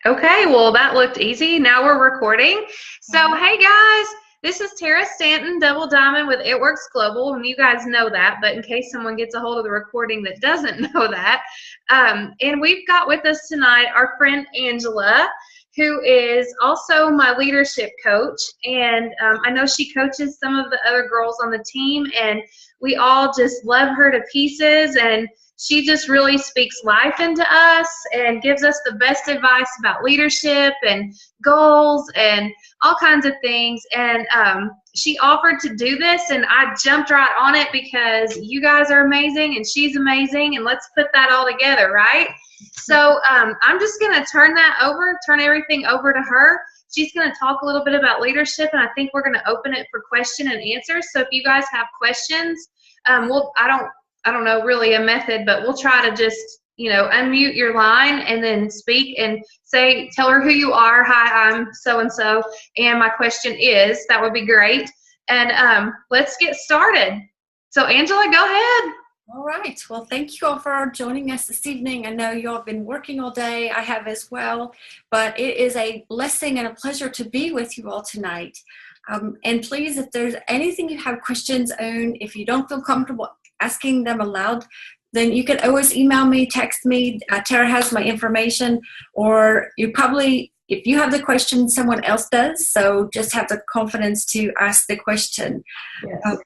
Okay, well, that looked easy. Now we're recording. So, hey guys, this is Tara Stanton, Double Diamond with It Works Global, and you guys know that, but in case someone gets a hold of the recording that doesn't know that, and we've got with us tonight our friend Angela, who is also my leadership coach, and I know she coaches some of the other girls on the team, and we all just love her to pieces, and she just really speaks life into us and gives us the best advice about leadership and goals and all kinds of things. And she offered to do this, and I jumped right on it because you guys are amazing and she's amazing, and let's put that all together, right? So I'm just going to turn everything over to her. She's going to talk a little bit about leadership, and I think we're going to open it for question and answers. So if you guys have questions, I don't know really a method, but we'll try to just, unmute your line and then speak and tell her who you are. Hi, I'm so-and-so, and my question is, that would be great. And let's get started. So Angela, go ahead. All right. Well, thank you all for joining us this evening. I know you all have been working all day. I have as well, but it is a blessing and a pleasure to be with you all tonight. And please, if there's anything you have questions on, if you don't feel comfortable asking them aloud, then you can always email me, text me. Tara has my information, or if you have the question, someone else does. So just have the confidence to ask the question. Yes.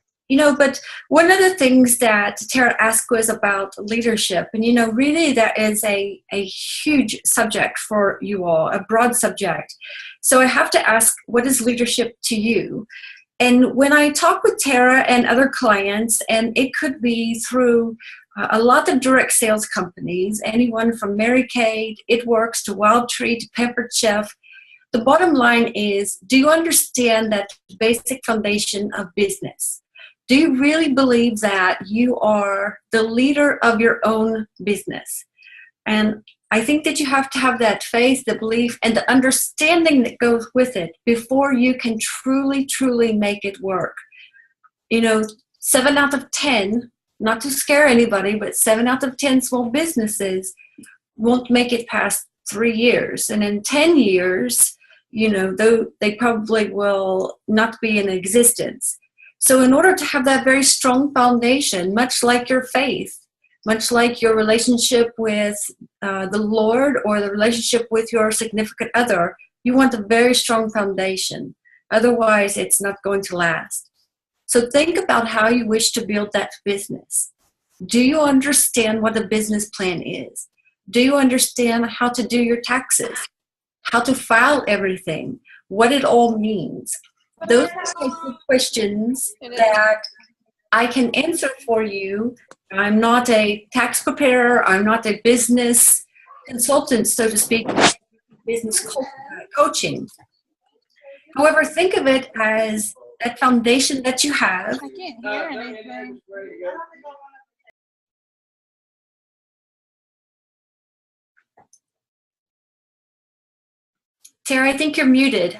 But one of the things that Tara asked was about leadership. And, really that is a huge subject for you all, a broad subject. So I have to ask, what is leadership to you? And when I talk with Tara and other clients, and it could be through a lot of direct sales companies, anyone from Mary Kay, It Works, to Wild Tree, to Pampered Chef, the bottom line is, do you understand that basic foundation of business? Do you really believe that you are the leader of your own business? And I think that you have to have that faith, the belief, and the understanding that goes with it before you can truly, truly make it work. 7 out of 10, not to scare anybody, but 7 out of 10 small businesses won't make it past 3 years. And in 10 years, they probably will not be in existence. So in order to have that very strong foundation, much like your faith, much like your relationship with the Lord or the relationship with your significant other, you want a very strong foundation. Otherwise, it's not going to last. So think about how you wish to build that business. Do you understand what a business plan is? Do you understand how to do your taxes? How to file everything? What it all means? Those are types of questions that I can answer for you. I'm not a tax preparer. I'm not a business consultant, so to speak, business coaching. However, think of it as that foundation that you have. I can't hear anything. Tara, I think you're muted.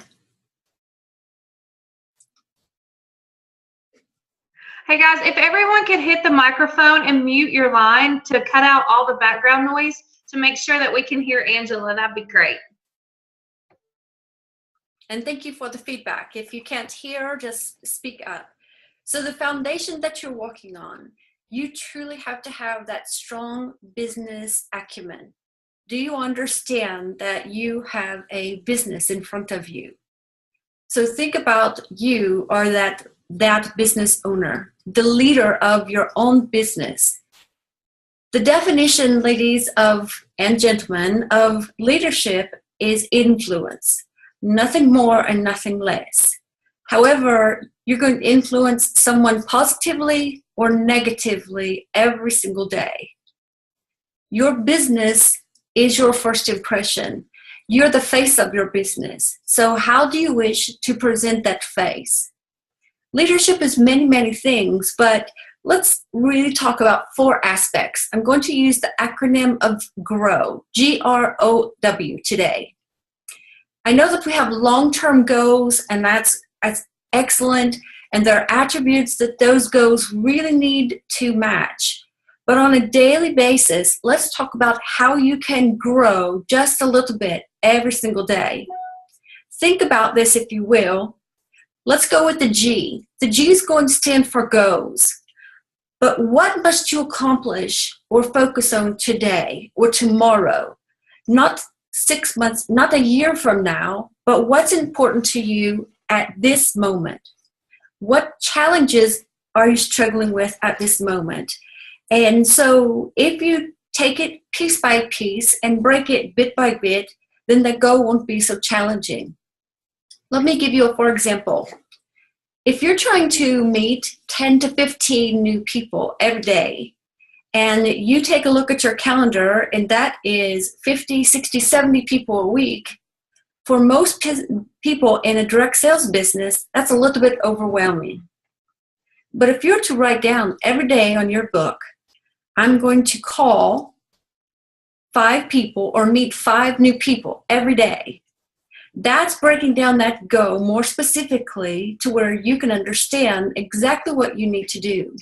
Hey guys, if everyone could hit the microphone and mute your line to cut out all the background noise to make sure that we can hear Angela, that'd be great. And thank you for the feedback. If you can't hear, just speak up. So the foundation that you're walking on, you truly have to have that strong business acumen. Do you understand that you have a business in front of you? So think about you or that business owner, the leader of your own business. The definition, ladies and gentlemen, of leadership is influence. Nothing more and nothing less. However, you're going to influence someone positively or negatively every single day. Your business is your first impression. You're the face of your business. So how do you wish to present that face? Leadership is many, many things, but let's really talk about 4 aspects. I'm going to use the acronym of GROW, G-R-O-W, today. I know that we have long-term goals, and that's excellent, and there are attributes that those goals really need to match. But on a daily basis, let's talk about how you can grow just a little bit every single day. Think about this, if you will. Let's go with the G. The G is going to stand for goals. But what must you accomplish or focus on today or tomorrow? Not 6 months, not a year from now, but what's important to you at this moment? What challenges are you struggling with at this moment? And so if you take it piece by piece and break it bit by bit, then the goal won't be so challenging. Let me give you a for example. If you're trying to meet 10 to 15 new people every day, and you take a look at your calendar, and that is 50, 60, 70 people a week, for most people in a direct sales business, that's a little bit overwhelming. But if you're to write down every day on your book, I'm going to call 5 people or meet 5 new people every day. That's breaking down that goal more specifically to where you can understand exactly what you need to do.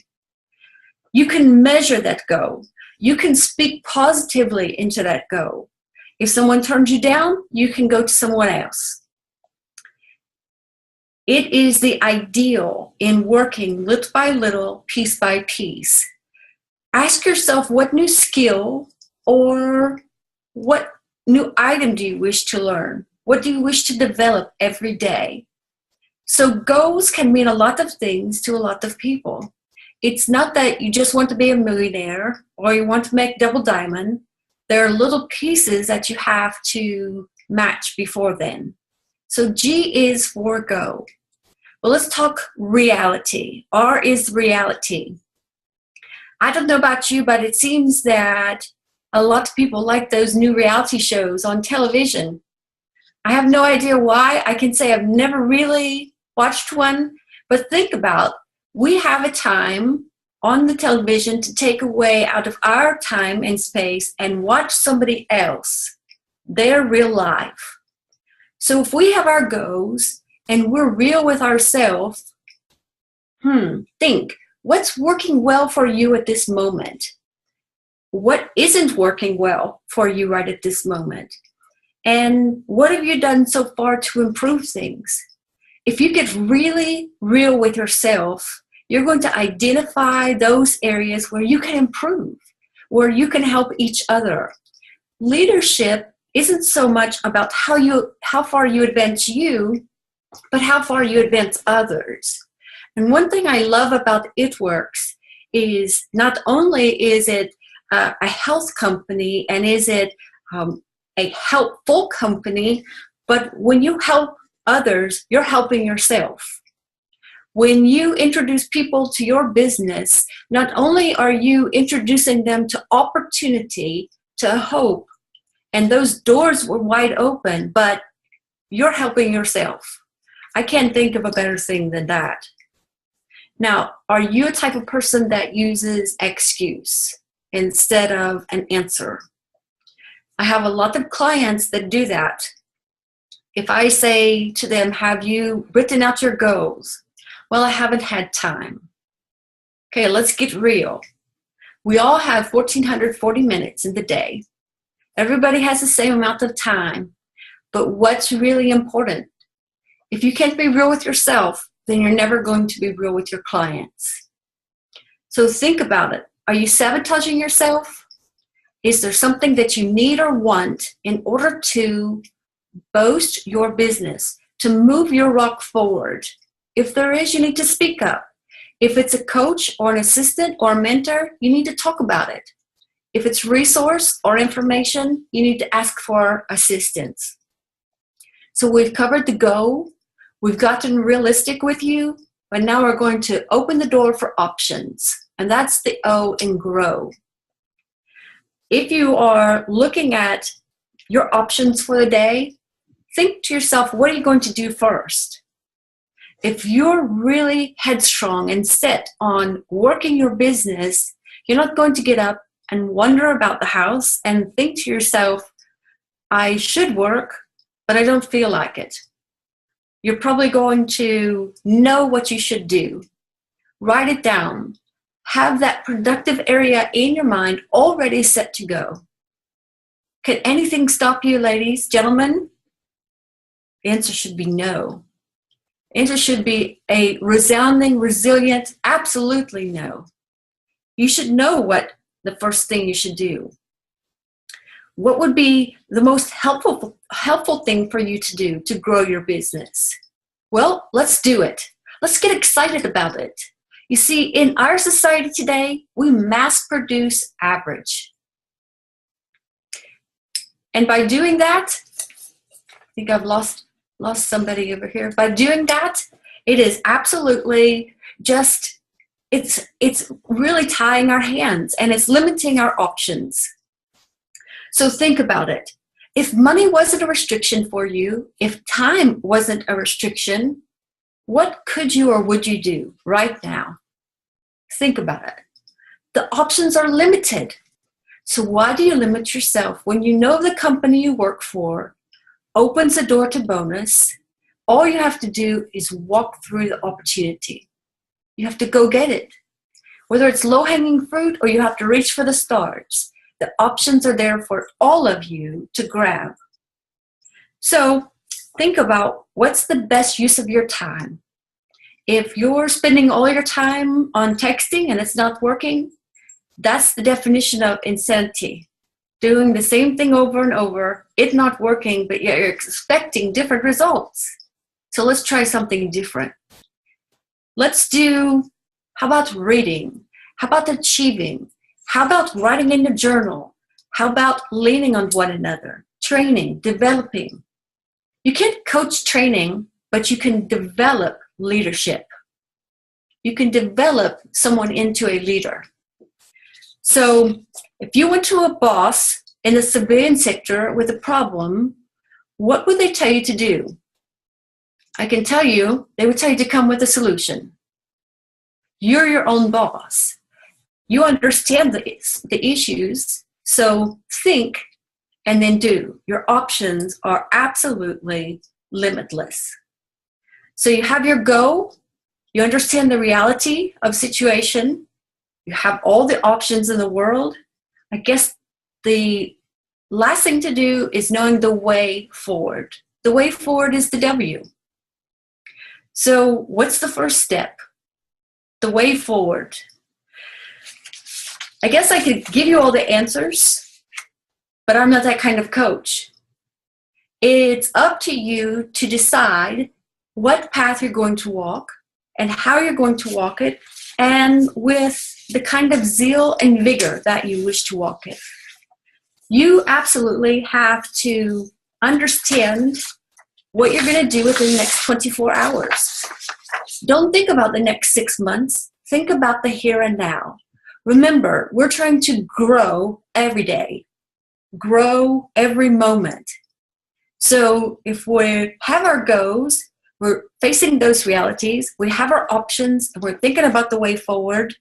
You can measure that goal. You can speak positively into that goal. If someone turns you down, you can go to someone else. It is the ideal in working little by little, piece by piece. Ask yourself, what new skill or what new item do you wish to learn? What do you wish to develop every day? So goals can mean a lot of things to a lot of people. It's not that you just want to be a millionaire or you want to make double diamond. There are little pieces that you have to match before then. So G is for go. Well, let's talk reality. R is reality. I don't know about you, but it seems that a lot of people like those new reality shows on television. I have no idea why. I can say I've never really watched one, but think about, we have a time on the television to take away out of our time and space and watch somebody else, their real life. So if we have our goals and we're real with ourselves, think, what's working well for you at this moment? What isn't working well for you right at this moment? And what have you done so far to improve things? If you get really real with yourself, you're going to identify those areas where you can improve, where you can help each other. Leadership isn't so much about how far you advance you, but how far you advance others. And one thing I love about It Works is not only is it a health company and is it a helpful company, but when you help others, you're helping yourself. When you introduce people to your business, not only are you introducing them to opportunity, to hope, and those doors were wide open, but you're helping yourself. I can't think of a better thing than that. Now, are you a type of person that uses excuse instead of an answer? I have a lot of clients that do that. If I say to them, have you written out your goals? Well, I haven't had time. Okay, let's get real. We all have 1,440 minutes in the day. Everybody has the same amount of time. But what's really important? If you can't be real with yourself, then you're never going to be real with your clients. So think about it. Are you sabotaging yourself? Is there something that you need or want in order to boast your business, to move your rock forward? If there is, you need to speak up. If it's a coach or an assistant or a mentor, you need to talk about it. If it's resource or information, you need to ask for assistance. So we've covered the go. We've gotten realistic with you, but now we're going to open the door for options. And that's the O in grow. If you are looking at your options for the day, think to yourself, what are you going to do first? If you're really headstrong and set on working your business, you're not going to get up and wonder about the house and think to yourself, I should work, but I don't feel like it. You're probably going to know what you should do. Write it down. have that productive area in your mind already set to go? Can anything stop you, ladies, gentlemen? The answer should be no. The answer should be a resounding, resilient, absolutely no. You should know what the first thing you should do. What would be the most helpful thing for you to do to grow your business? Well, let's do it. Let's get excited about it. You see, in our society today, we mass produce average. And by doing that, I think I've lost somebody over here. By doing that, it is absolutely just, it's really tying our hands and it's limiting our options. So think about it. If money wasn't a restriction for you, if time wasn't a restriction, what could you or would you do right now? Think about it. The options are limited. So why do you limit yourself when you know the company you work for opens the door to bonus? All you have to do is walk through the opportunity. You have to go get it. Whether it's low-hanging fruit or you have to reach for the stars, the options are there for all of you to grab. So think about what's the best use of your time. If you're spending all your time on texting and it's not working, that's the definition of insanity. Doing the same thing over and over, it not working, but yet you're expecting different results. So let's try something different. How about reading? How about achieving? How about writing in a journal? How about leaning on one another? Training, developing. You can't coach training, but you can develop leadership. You can develop someone into a leader. So if you went to a boss in the civilian sector with a problem, what would they tell you to do? I can tell you, they would tell you to come with a solution. You're your own boss. You understand the issues, so think and then do. Your options are absolutely limitless. So you have your go, you understand the reality of situation, you have all the options in the world. I guess the last thing to do is knowing the way forward. The way forward is the W. So what's the first step? The way forward. I guess I could give you all the answers, but I'm not that kind of coach. It's up to you to decide what path you're going to walk and how you're going to walk it, and with the kind of zeal and vigor that you wish to walk it. You absolutely have to understand what you're going to do within the next 24 hours. Don't think about the next 6 months. Think about the here and now. Remember, we're trying to grow every day, grow every moment. So if we have our goals, we're facing those realities, we have our options, and we're thinking about the way forward,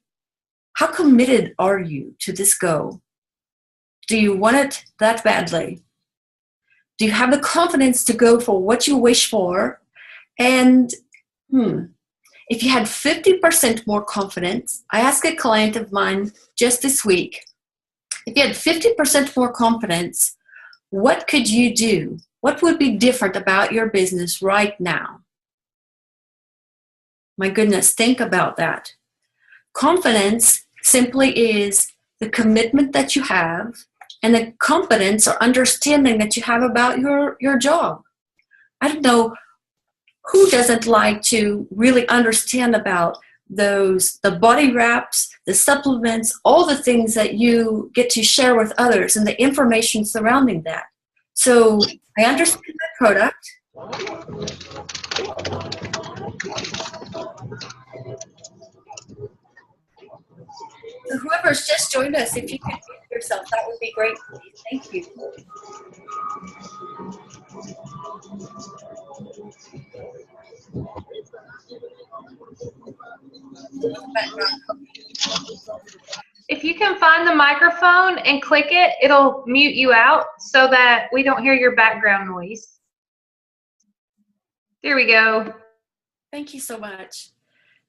how committed are you to this goal? Do you want it that badly? Do you have the confidence to go for what you wish for? And if you had 50% more confidence, I asked a client of mine just this week, if you had 50% more confidence, what could you do? What would be different about your business right now? My goodness, think about that. Confidence simply is the commitment that you have and the competence or understanding that you have about your job. I don't know who doesn't like to really understand about the body wraps, the supplements, all the things that you get to share with others and the information surrounding that. So I understand the product. So whoever's just joined us, if you could mute yourself, that would be great, please. Thank you. If you can find the microphone and click it, it'll mute you out so that we don't hear your background noise. There we go. Thank you so much.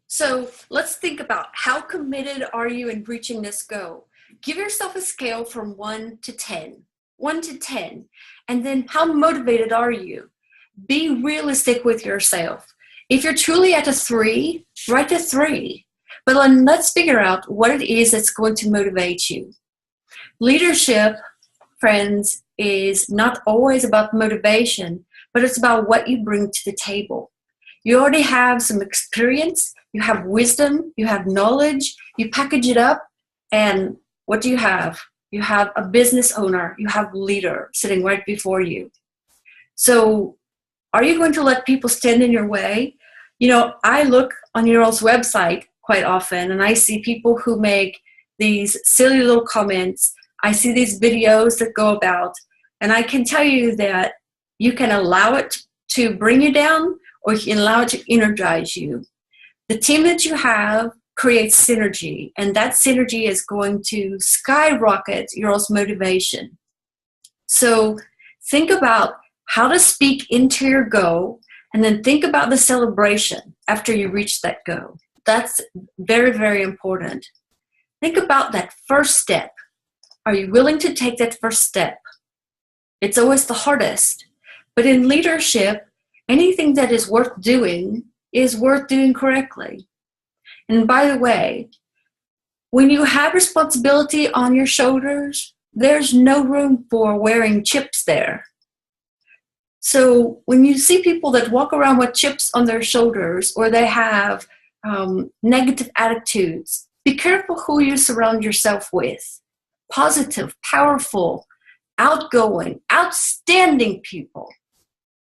So let's think about how committed are you in reaching this goal? Give yourself a scale from 1 to 10. 1 to 10. And then how motivated are you? Be realistic with yourself. If you're truly at a 3, write a 3. But then let's figure out what it is that's going to motivate you. Leadership, friends, is not always about motivation, but it's about what you bring to the table. You already have some experience, you have wisdom, you have knowledge, you package it up, and what do you have? You have a business owner, you have a leader sitting right before you. So are you going to let people stand in your way? You know, I look on your all's website quite often, and I see people who make these silly little comments. I see these videos that go about, and I can tell you that you can allow it to bring you down, or you can allow it to energize you. The team that you have creates synergy, and that synergy is going to skyrocket your all's motivation. So think about how to speak into your goal, and then think about the celebration after you reach that goal. That's very, very important. Think about that first step. Are you willing to take that first step? It's always the hardest. But in leadership, anything that is worth doing is worth doing correctly. And by the way, when you have responsibility on your shoulders, there's no room for wearing chips there. So when you see people that walk around with chips on their shoulders, or they have negative attitudes, be careful who you surround yourself with. Positive, powerful, outgoing, outstanding people.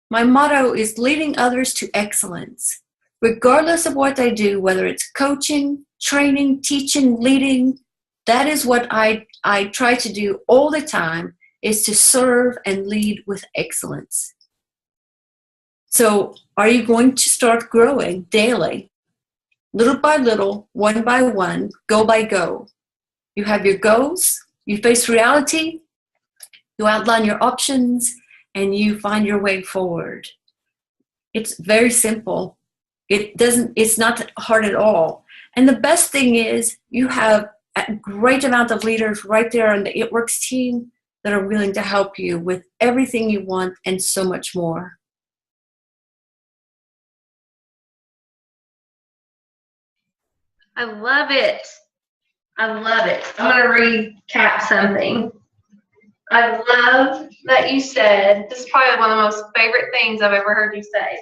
My motto is leading others to excellence. Regardless of what I do, whether it's coaching, training, teaching, leading, that is what I try to do all the time, is to serve and lead with excellence. So are you going to start growing daily? Little by little, one by one, go by go. You have your goals, you face reality, you outline your options, and you find your way forward. It's very simple. It's not hard at all. And the best thing is you have a great amount of leaders right there on the It Works team that are willing to help you with everything you want and so much more. I love it. I love it. I'm going to recap something. I love that you said, this is probably one of the most favorite things I've ever heard you say.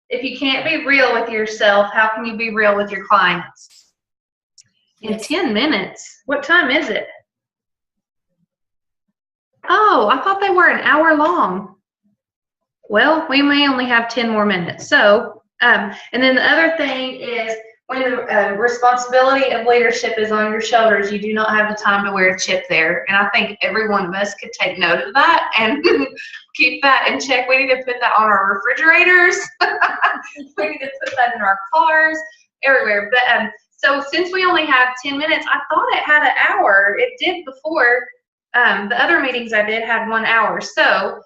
If you can't be real with yourself, how can you be real with your clients? In 10 minutes. What time is it? Oh, I thought they were an hour long. Well, we may only have 10 more minutes. So, and then the other thing is, when the responsibility of leadership is on your shoulders, you do not have the time to wear a chip there. And I think every one of us could take note of that and keep that in check. We need to put that on our refrigerators. We need to put that in our cars, everywhere. But so since we only have 10 minutes, I thought it had an hour. It did before. The other meetings I did had 1 hour. So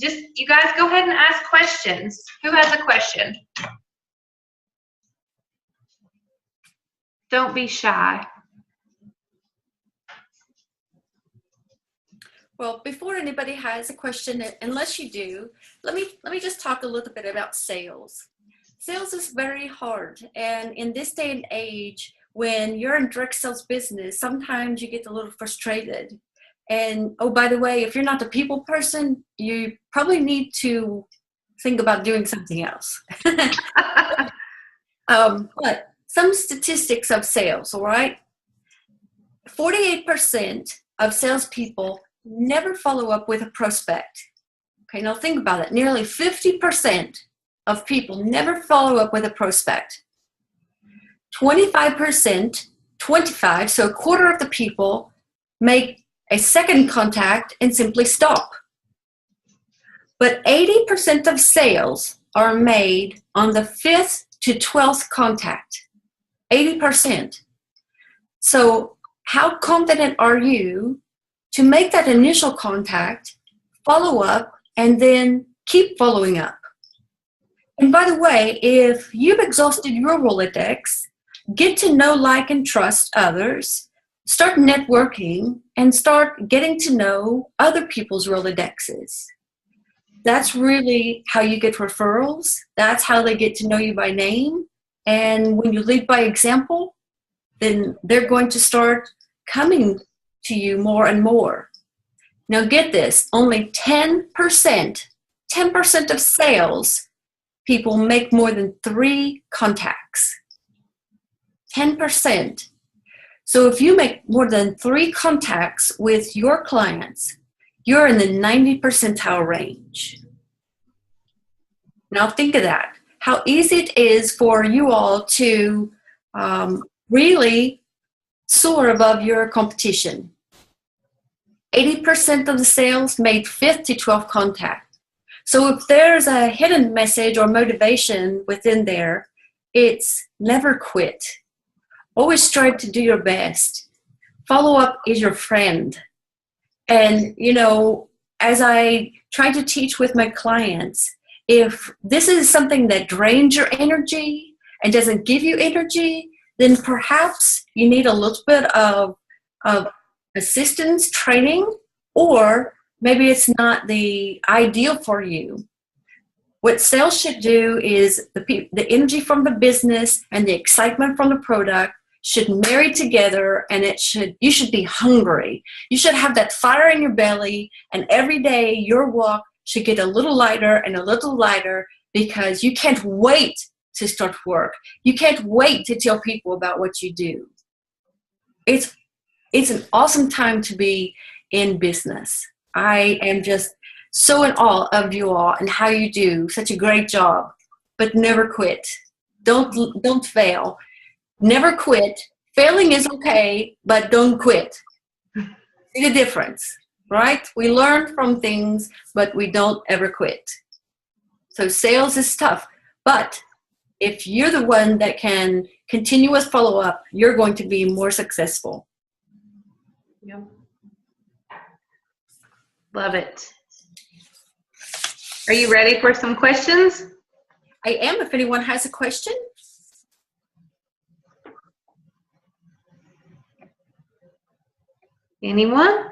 just you guys go ahead and ask questions. Who has a question? Don't be shy. Well, before anybody has a question, unless you do, let me just talk a little bit about sales. Sales is very hard, and in this day and age, when you're in direct sales business, sometimes you get a little frustrated. And oh, by the way, if you're not a people person, you probably need to think about doing something else. But some statistics of sales, all right? 48% of salespeople never follow up with a prospect. Okay, now think about it. Nearly 50% of people never follow up with a prospect. 25%, so a quarter of the people make a second contact and simply stop. But 80% of sales are made on the 5th to 12th contact. 80%. So how confident are you to make that initial contact, follow up, and then keep following up? And by the way, if you've exhausted your Rolodex, get to know, like, and trust others, start networking, and start getting to know other people's Rolodexes. That's really how you get referrals. That's how they get to know you by name. And when you lead by example, then they're going to start coming to you more and more. Now get this, only 10% of sales people make more than 3 contacts. 10%. So if you make more than 3 contacts with your clients, you're in the 90 percentile range. Now think of that. How easy it is for you all to really soar above your competition. 80% of the sales made 5 to 12 contacts. So if there's a hidden message or motivation within there, it's never quit. Always strive to do your best. Follow up is your friend. And, you know, as I try to teach with my clients, if this is something that drains your energy and doesn't give you energy, then perhaps you need a little bit of assistance, training, or maybe it's not the ideal for you. What sales should do is the energy from the business and the excitement from the product should marry together, and you should be hungry. You should have that fire in your belly, and every day your walk should get a little lighter and a little lighter because you can't wait to start work. You can't wait to tell people about what you do. It's an awesome time to be in business. I am just so in awe of you all and how you do such a great job. But never quit. Don't fail. Never quit. Failing is okay, but don't quit. See the difference, right? We learn from things, but we don't ever quit. So sales is tough, but if you're the one that can continuous follow up, you're going to be more successful. Yep. Love it. Are you ready for some questions? I am, if anyone has a question. Anyone?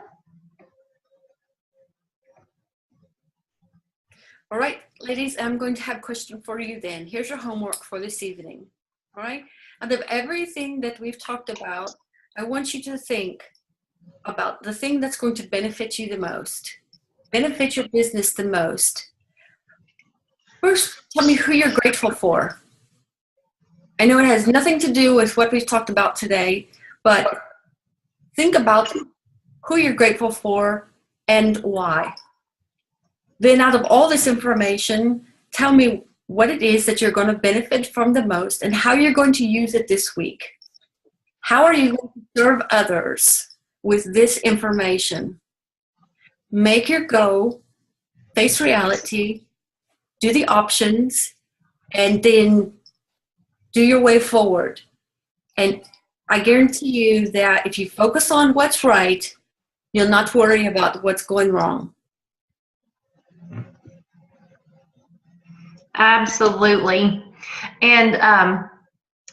All right, ladies, I'm going to have a question for you then. Here's your homework for this evening. All right? Out of everything that we've talked about, I want you to think about the thing that's going to benefit you the most, benefit your business the most. First, tell me who you're grateful for. I know it has nothing to do with what we've talked about today, but think about who you're grateful for and why. Then out of all this information, tell me what it is that you're going to benefit from the most and how you're going to use it this week. How are you going to serve others with this information? Make your go, face reality, do the options, and then do your way forward. And I guarantee you that if you focus on what's right, you'll not worry about what's going wrong. Absolutely. And,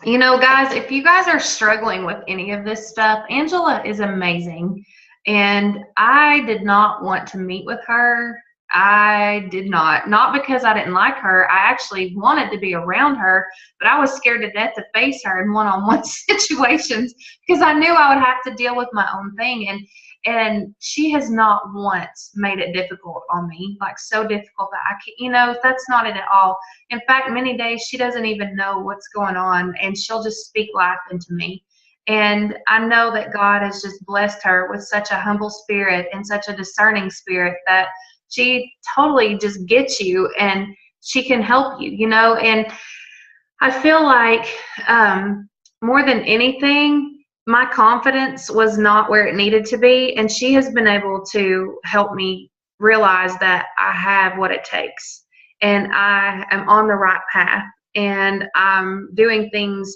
you know, guys, if you guys are struggling with any of this stuff, Angela is amazing. And I did not want to meet with her. I did not because I didn't like her. I actually wanted to be around her, but I was scared to death to face her in one-on-one situations because I knew I would have to deal with my own thing. And she has not once made it difficult on me, like so difficult that I can't, you know, that's not it at all. In fact, many days she doesn't even know what's going on, and she'll just speak life into me. And I know that God has just blessed her with such a humble spirit and such a discerning spirit that she totally just gets you and she can help you, you know. And I feel like more than anything, my confidence was not where it needed to be, and she has been able to help me realize that I have what it takes and I am on the right path and I'm doing things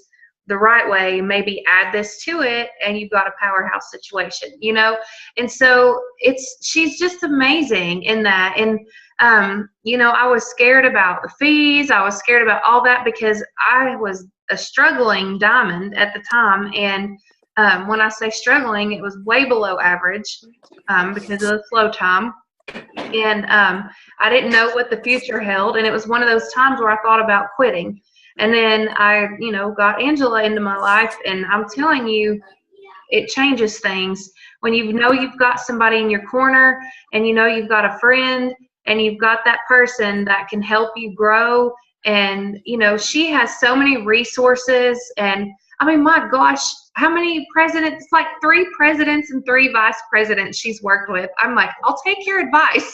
the right way. Maybe add this to it and you've got a powerhouse situation, you know. And so she's just amazing in that. And you know, I was scared about the fees. I was scared about all that because I was a struggling diamond at the time. And when I say struggling, it was way below average because of the slow time. And I didn't know what the future held. And it was one of those times where I thought about quitting. And then I, you know, got Angela into my life. And I'm telling you, it changes things when you know you've got somebody in your corner, and you know you've got a friend, and you've got that person that can help you grow. And you know, she has so many resources. And I mean, my gosh, how many presidents? It's like 3 presidents and 3 vice presidents she's worked with. I'm like, I'll take your advice.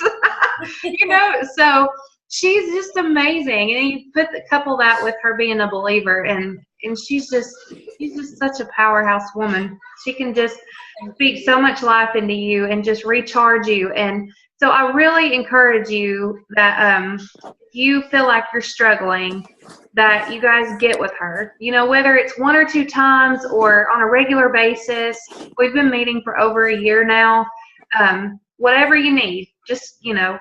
You know, so she's just amazing. And you couple that with her being a believer, and she's just such a powerhouse woman. She can just speak so much life into you and just recharge you. And so I really encourage you that if you feel like you're struggling, that you guys get with her. You know, whether it's 1 or 2 times or on a regular basis. We've been meeting for over a year now. Whatever you need, just, you know,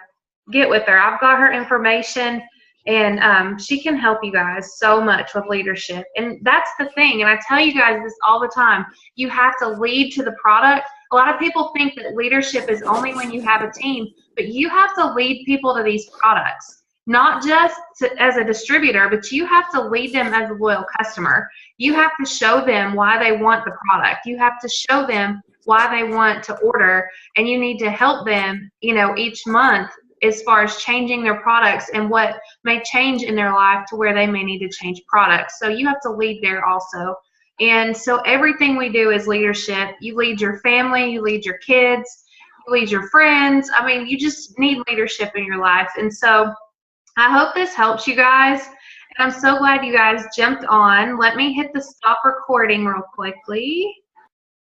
get with her. I've got her information. And she can help you guys so much with leadership. And that's the thing. And I tell you guys this all the time. You have to lead to the product. A lot of people think that leadership is only when you have a team, but you have to lead people to these products, not just as a distributor, but you have to lead them as a loyal customer. You have to show them why they want the product. You have to show them why they want to order, and you need to help them, you know, each month as far as changing their products and what may change in their life to where they may need to change products. So you have to lead there also. And so everything we do is leadership. You lead your family, you lead your kids, you lead your friends. I mean, you just need leadership in your life. And so I hope this helps you guys. And I'm so glad you guys jumped on. Let me hit the stop recording real quickly.